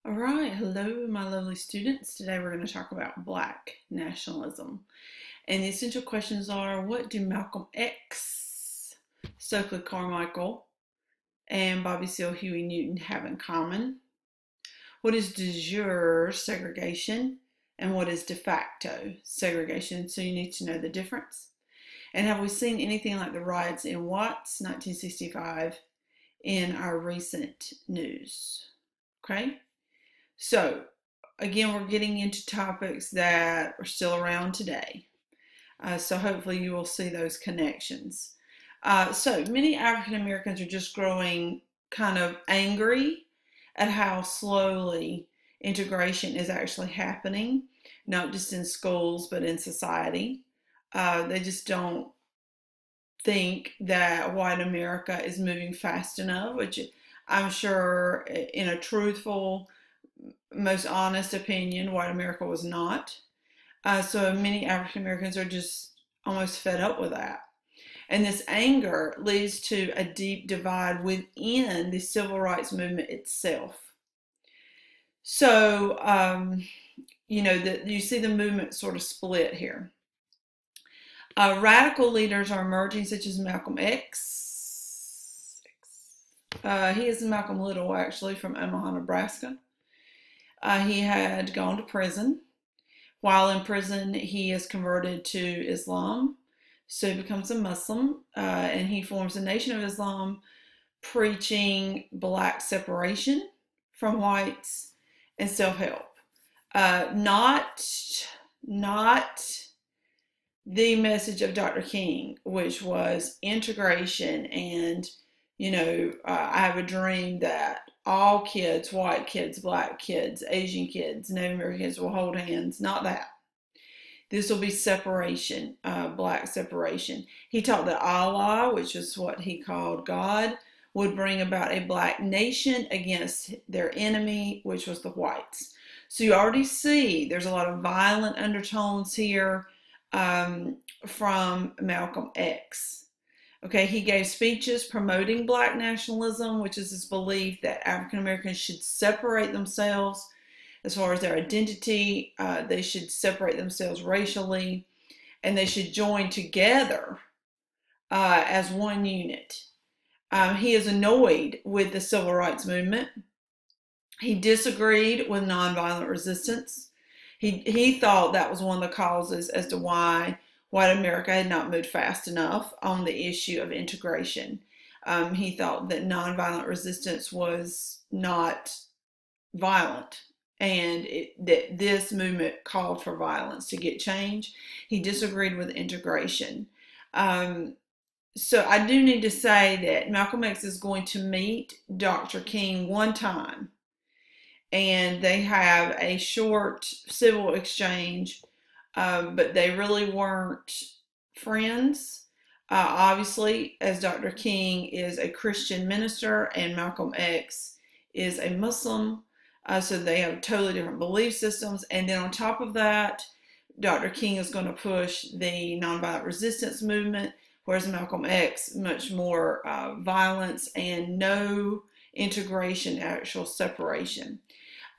All right, hello, my lovely students. Today we're going to talk about Black nationalism. And the essential questions are, what do Malcolm X, Stokely Carmichael, and Bobby Seale Huey Newton have in common? What is de jure segregation? And what is de facto segregation? So you need to know the difference. And have we seen anything like the riots in Watts, 1965, in our recent news? Okay? So, again, we're getting into topics that are still around today. So hopefully you will see those connections. So many African Americans are just growing kind of angry at how slowly integration is actually happening, not just in schools, but in society. They just don't think that white America is moving fast enough, which I'm sure in a truthful, most honest opinion, white America was not. So many African Americans are just almost fed up with that. And this anger leads to a deep divide within the civil rights movement itself. So, you see the movement sort of split here. Radical leaders are emerging, such as Malcolm X. He is Malcolm Little, actually, from Omaha, Nebraska. He had gone to prison. While in prison, he is converted to Islam. So he becomes a Muslim, and he forms the Nation of Islam, preaching black separation from whites and self-help. Not the message of Dr. King, which was integration and, I have a dream that all kids, white kids, black kids, Asian kids, Native American kids will hold hands. Not that. This will be separation, black separation. He taught that Allah, which is what he called God, would bring about a black nation against their enemy, which was the whites. So you already see there's a lot of violent undertones here from Malcolm X. Okay, he gave speeches promoting black nationalism, which is this belief that African Americans should separate themselves as far as their identity. They should separate themselves racially, and they should join together as one unit. He is annoyed with the civil rights movement. He disagreed with nonviolent resistance. He thought that was one of the causes as to why white America had not moved fast enough on the issue of integration. He thought that nonviolent resistance was not violent, and that this movement called for violence to get change. He disagreed with integration. So I do need to say that Malcolm X is going to meet Dr. King one time, and they have a short civil exchange, but they really weren't friends. Obviously, as Dr. King is a Christian minister and Malcolm X is a Muslim, so they have totally different belief systems. And then on top of that, Dr. King is going to push the nonviolent resistance movement, whereas Malcolm X, much more violence and no integration, actual separation.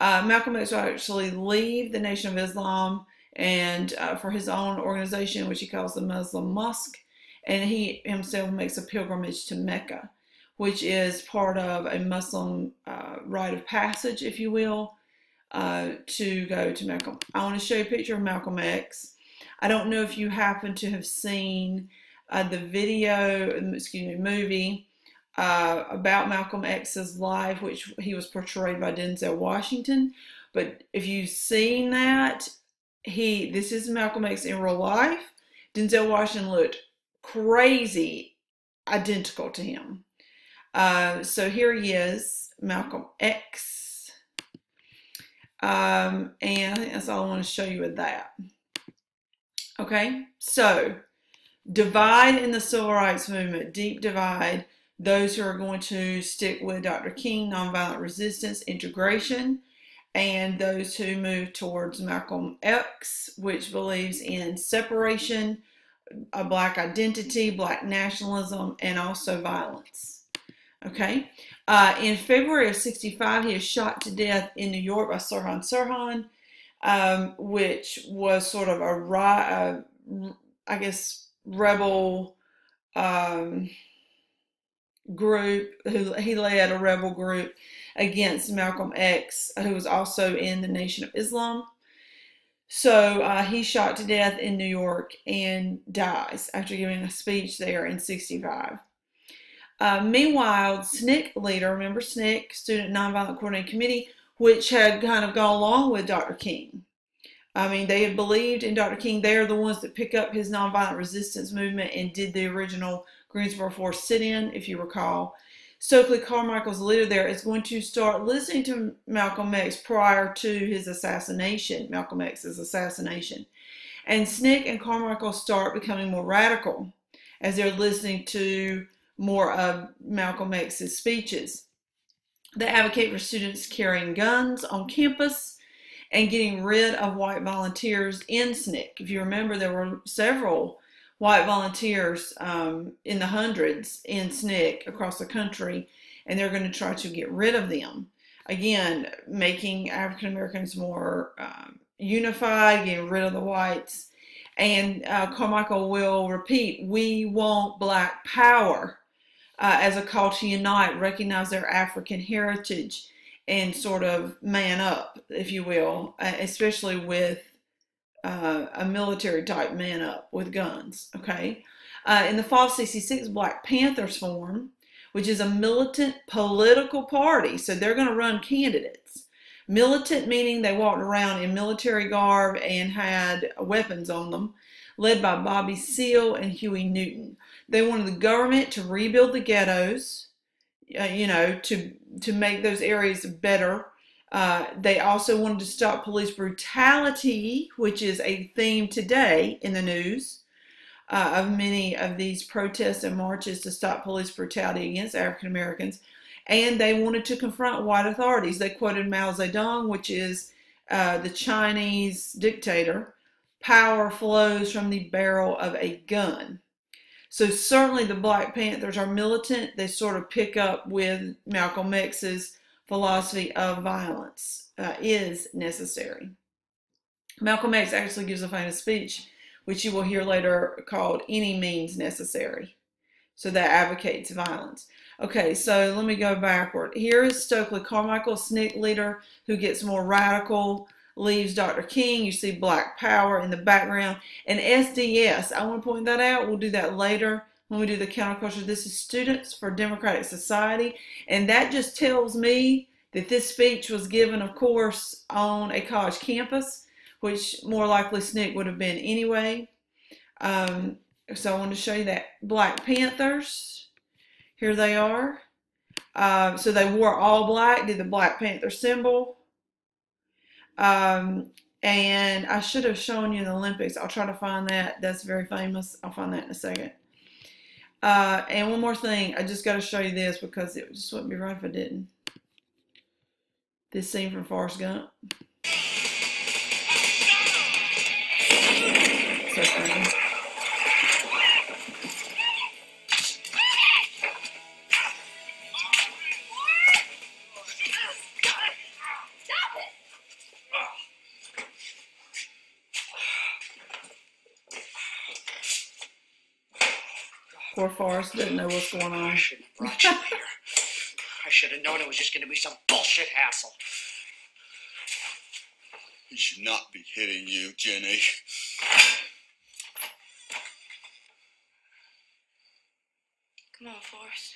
Malcolm X will actually leave the Nation of Islam and for his own organization, which he calls the Muslim Mosque, and he himself makes a pilgrimage to Mecca, which is part of a Muslim rite of passage, if you will, to go to Mecca. I want to show you a picture of Malcolm X. I don't know if you happen to have seen the movie about Malcolm X's life, which he was portrayed by Denzel Washington. But if you've seen that, this is Malcolm X in real life. Denzel Washington looked crazy identical to him. So here he is, Malcolm X. And I think that's all I want to show you with that. Okay, so divide in the civil rights movement, deep divide. Those who are going to stick with Dr. King, nonviolent resistance, integration, and those who move towards Malcolm X, which believes in separation, a black identity, black nationalism, and also violence. Okay, In February of 65, he is shot to death in New York by Sirhan Sirhan, which was sort of I guess, rebel group. He led a rebel group against Malcolm X, who was also in the Nation of Islam. So he's shot to death in New York and dies after giving a speech there in 65. Meanwhile, SNCC leader, remember SNCC, Student Nonviolent Coordinating Committee, which had kind of gone along with Dr. King. I mean, they had believed in Dr. King. They are the ones that pick up his nonviolent resistance movement and did the original Greensboro Force sit-in, if you recall. Stokely Carmichael's leader there is going to start listening to Malcolm X prior to his assassination, Malcolm X's assassination. And SNCC and Carmichael start becoming more radical as they're listening to more of Malcolm X's speeches. They advocate for students carrying guns on campus and getting rid of white volunteers in SNCC. If you remember, there were several white volunteers in the hundreds in SNCC across the country, and they're going to try to get rid of them. Again, making African Americans more unified, getting rid of the whites. And Carmichael will repeat, we want black power, as a call to unite, recognize their African heritage, and sort of man up, if you will, especially with a military type man up with guns. Okay. In the fall of 66, Black Panthers form, which is a militant political party. So they're going to run candidates. Militant meaning they walked around in military garb and had weapons on them, led by Bobby Seale and Huey Newton. They wanted the government to rebuild the ghettos, to make those areas better. They also wanted to stop police brutality, which is a theme today in the news of many of these protests and marches to stop police brutality against African Americans. And they wanted to confront white authorities. They quoted Mao Zedong, which is the Chinese dictator. Power flows from the barrel of a gun. So certainly the Black Panthers are militant. They sort of pick up with Malcolm X's philosophy of violence is necessary. Malcolm X actually gives a famous speech, which you will hear later, called Any Means Necessary. So that advocates violence. Okay, so let me go backward. Here is Stokely Carmichael, SNCC leader, who gets more radical, leaves Dr. King. You see Black Power in the background. And SDS, I want to point that out. We'll do that later when we do the counterculture. This is Students for Democratic Society. And that just tells me that this speech was given, of course, on a college campus, which more likely SNCC would have been anyway. So I want to show you that. Black Panthers, here they are. So they wore all black, did the Black Panther symbol. And I should have shown you in the Olympics. I'll try to find that. That's very famous. I'll find that in a second. And one more thing. I just got to show you this because it just wouldn't be right if I didn't. This scene from Forrest Gump. So funny. Poor Forrest didn't know what's going on. I shouldn't have brought you here. I should have known it was just going to be some bullshit hassle. He should not be hitting you, Jenny. Come on, Forrest.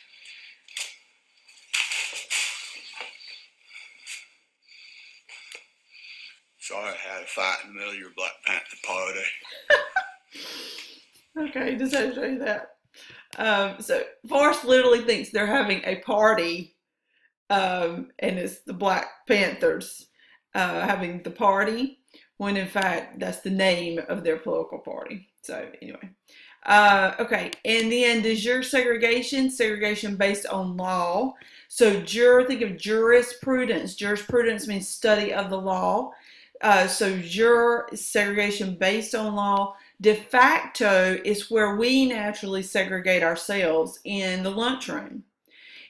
Sorry I had a fight in the middle of your Black Panther party. Okay, just had to show you that. So Forrest literally thinks they're having a party, and it's the Black Panthers having the party, when in fact that's the name of their political party. So anyway, okay, and then de jure segregation, segregation based on law. So jure, think of jurisprudence. Jurisprudence means study of the law. So jure is segregation based on law. De facto is where we naturally segregate ourselves in the lunchroom.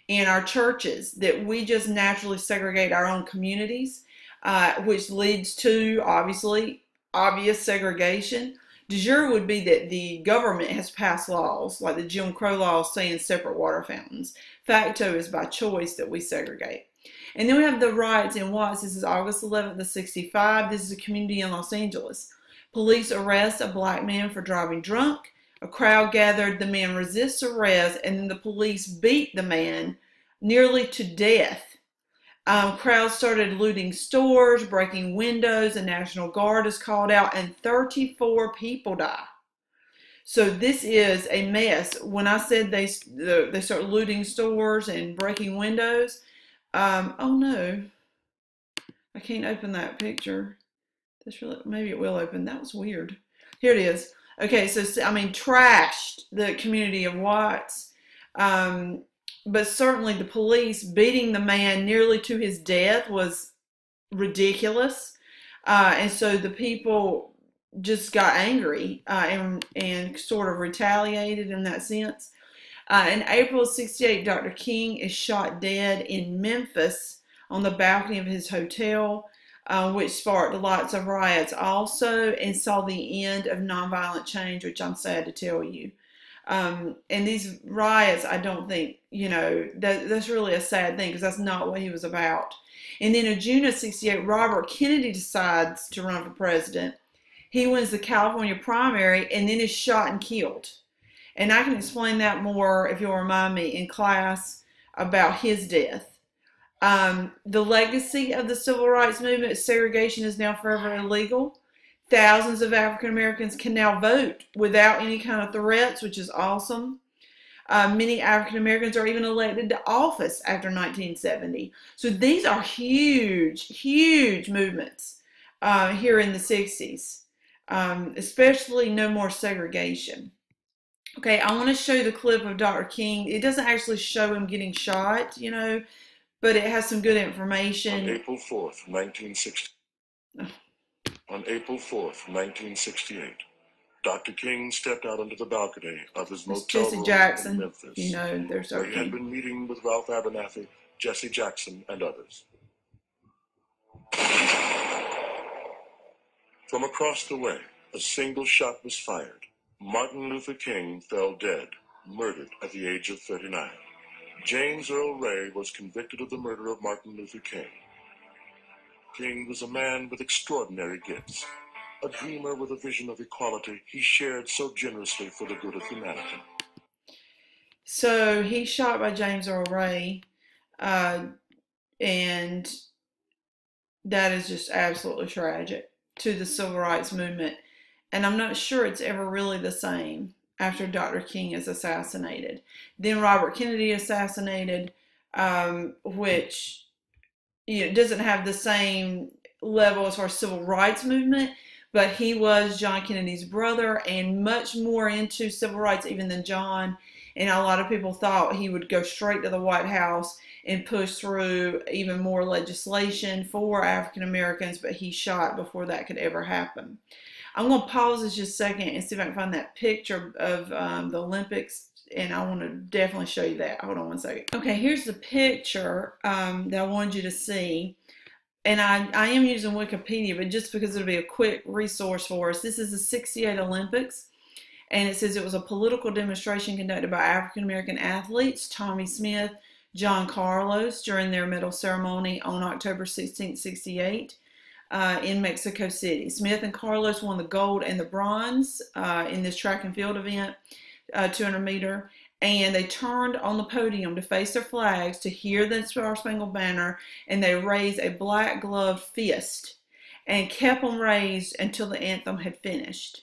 in our churches, that we just naturally segregate our own communities, which leads to, obviously, obvious segregation. De jure would be that the government has passed laws, like the Jim Crow laws saying separate water fountains. Facto is by choice that we segregate. And then we have the riots in Watts. This is August 11th of '65. This is a community in Los Angeles. Police arrest a black man for driving drunk. A crowd gathered. The man resists arrest, and then the police beat the man nearly to death. Crowds started looting stores, breaking windows. The National Guard is called out, and 34 people die. So this is a mess. When I said they start looting stores and breaking windows, oh no, I can't open that picture. Maybe it will open. That was weird. Here it is. Okay, so I mean, trashed the community of Watts. But certainly the police beating the man nearly to his death was ridiculous. And so the people just got angry and sort of retaliated in that sense. In April of '68, Dr. King is shot dead in Memphis on the balcony of his hotel, which sparked lots of riots also and saw the end of nonviolent change, which I'm sad to tell you. And these riots, I don't think, that's really a sad thing, because that's not what he was about. And then in June of '68, Robert Kennedy decides to run for president. He wins the California primary and then is shot and killed. And I can explain that more, if you'll remind me, in class about his death. The legacy of the civil rights movement, segregation is now forever illegal. Thousands of African Americans can now vote without any kind of threats, which is awesome. Many African Americans are even elected to office after 1970. So these are huge, huge movements here in the '60s, especially no more segregation. Okay, I want to show you the clip of Dr. King. It doesn't actually show him getting shot, but it has some good information. On April 4th, 1960. On April 4th, 1968, Dr. King stepped out onto the balcony of his motel room in Memphis, where he had been meeting with Ralph Abernathy, Jesse Jackson, and others. From across the way, a single shot was fired. Martin Luther King fell dead, murdered at the age of 39. James Earl Ray was convicted of the murder of Martin Luther King. King was a man with extraordinary gifts. A dreamer with a vision of equality he shared so generously for the good of humanity. So he's shot by James Earl Ray, and that is just absolutely tragic to the civil rights movement. And I'm not sure it's ever really the same after Dr. King is assassinated. Then Robert Kennedy assassinated, which doesn't have the same level as far as civil rights movement, but he was John Kennedy's brother and much more into civil rights even than John. And a lot of people thought he would go straight to the White House and push through even more legislation for African Americans, but he shot before that could ever happen. I'm going to pause this just a second and see if I can find that picture of the Olympics, and I want to definitely show you that. Hold on one second. Okay, here's the picture that I wanted you to see. And I am using Wikipedia, but just because it'll be a quick resource for us. This is the '68 Olympics, and it says it was a political demonstration conducted by African American athletes, Tommy Smith, John Carlos, during their medal ceremony on October 16, '68. In Mexico City. Smith and Carlos won the gold and the bronze in this track and field event, 200 meter, and they turned on the podium to face their flags to hear the Star Spangled Banner, and they raised a black gloved fist and kept them raised until the anthem had finished.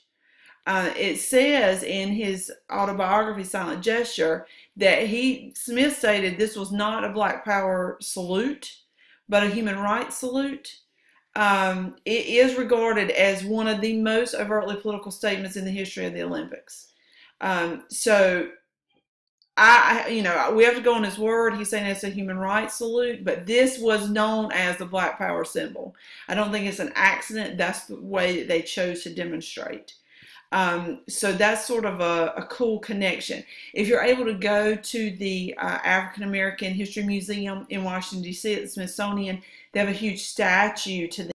It says in his autobiography, Silent Gesture, that Smith stated this was not a Black Power salute, but a human rights salute. It is regarded as one of the most overtly political statements in the history of the Olympics. So we have to go on his word. He's saying it's a human rights salute, but this was known as the Black Power symbol. I don't think it's an accident. That's the way that they chose to demonstrate. So that's sort of a cool connection. If you're able to go to the African American History Museum in Washington, D.C. at the Smithsonian, they have a huge statue to